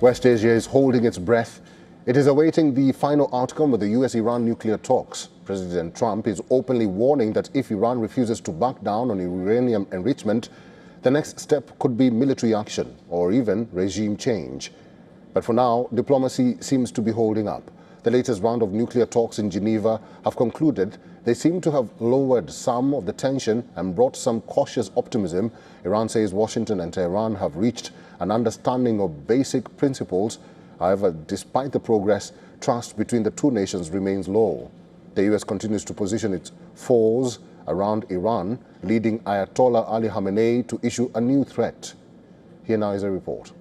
West Asia is holding its breath. It is awaiting the final outcome of the US-Iran nuclear talks. President Trump is openly warning that if Iran refuses to back down on uranium enrichment, the next step could be military action or even regime change. But for now, diplomacy seems to be holding up. The latest round of nuclear talks in Geneva have concluded. They seem to have lowered some of the tension and brought some cautious optimism. Iran says Washington and Tehran have reached an understanding of basic principles. However, despite the progress, trust between the two nations remains low. The US continues to position its foes around Iran, leading Ayatollah Ali Khamenei to issue a new threat. Here now is a report.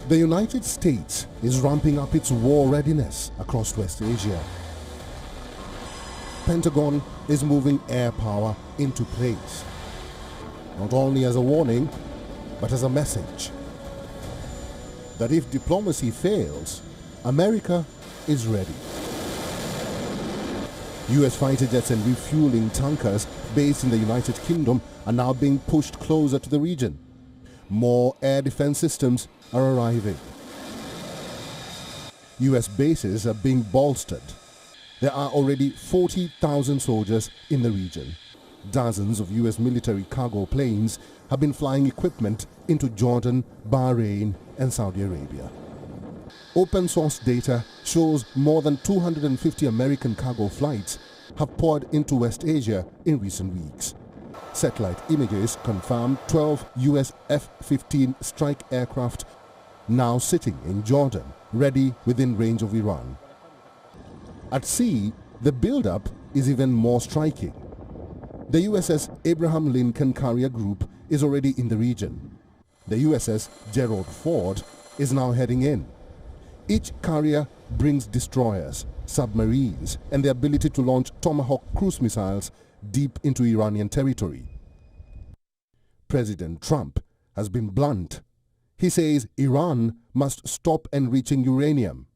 The United States is ramping up its war readiness across West Asia. Pentagon is moving air power into place, not only as a warning, but as a message that if diplomacy fails, America is ready. US fighter jets and refueling tankers based in the United Kingdom are now being pushed closer to the region. More air defense systems are arriving. US bases are being bolstered. There are already 40,000 soldiers in the region. Dozens of US military cargo planes have been flying equipment into Jordan, Bahrain and Saudi Arabia. Open source data shows more than 250 American cargo flights have poured into West Asia in recent weeks. Satellite images confirm 12 US F-15 strike aircraft now sitting in Jordan, ready within range of Iran. At sea, the buildup is even more striking. The USS Abraham Lincoln Carrier Group is already in the region. The USS Gerald Ford is now heading in. Each carrier brings destroyers, submarines, and the ability to launch Tomahawk cruise missiles deep into Iranian territory. President Trump has been blunt. He says Iran must stop enriching uranium.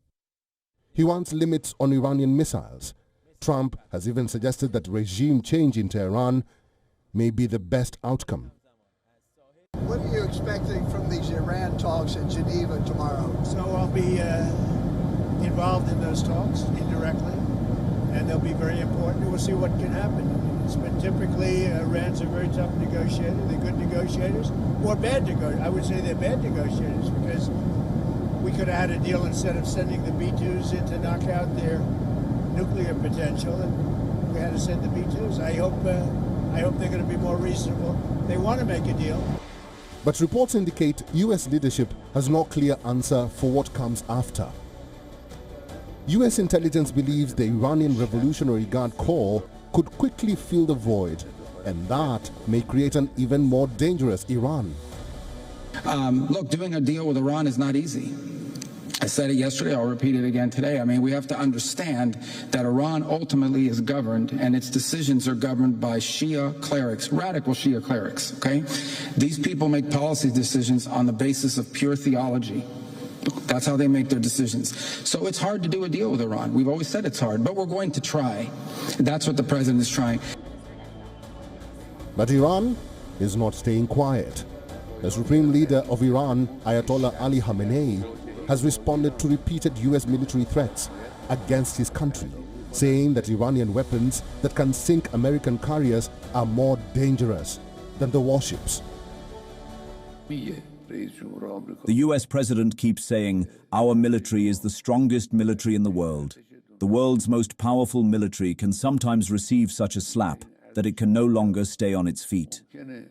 He wants limits on Iranian missiles. Trump has even suggested that regime change in Tehran may be the best outcome. What are you expecting from these Iran talks in Geneva tomorrow? So I'll be involved in those talks indirectly, and they'll be very important. We'll see what can happen. It's been typically, Iran's a very tough negotiator. They're good negotiators, or bad negotiators. I would say they're bad negotiators because we could have had a deal instead of sending the B-2s in to knock out their nuclear potential, and we had to send the B-2s. I hope they're going to be more reasonable. They want to make a deal. But reports indicate US leadership has no clear answer for what comes after. US intelligence believes the Iranian Revolutionary Guard Corps could quickly fill the void, and that may create an even more dangerous Iran. Look, doing a deal with Iran is not easy. I said it yesterday, I'll repeat it again today. I mean, we have to understand that Iran ultimately is governed, and its decisions are governed by Shia clerics, radical Shia clerics, okay? These people make policy decisions on the basis of pure theology. That's how they make their decisions. So it's hard to do a deal with Iran. We've always said it's hard, but we're going to try. That's what the president is trying. But Iran is not staying quiet. The supreme leader of Iran, Ayatollah Ali Khamenei, has responded to repeated US military threats against his country, saying that Iranian weapons that can sink American carriers are more dangerous than the warships. The US president keeps saying, our military is the strongest military in the world. The world's most powerful military can sometimes receive such a slap that it can no longer stay on its feet. The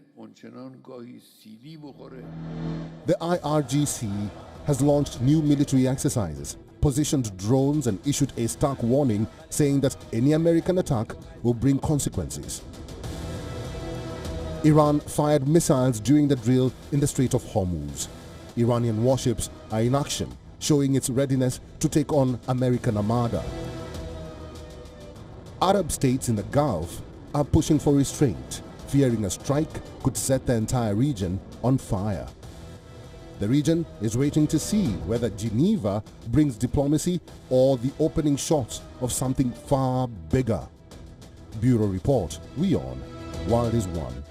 IRGC has launched new military exercises, positioned drones and issued a stark warning saying that any American attack will bring consequences. Iran fired missiles during the drill in the Strait of Hormuz. Iranian warships are in action, showing its readiness to take on American armada. Arab states in the Gulf are pushing for restraint, fearing a strike could set the entire region on fire. The region is waiting to see whether Geneva brings diplomacy or the opening shots of something far bigger. Bureau Report, WION, World is One.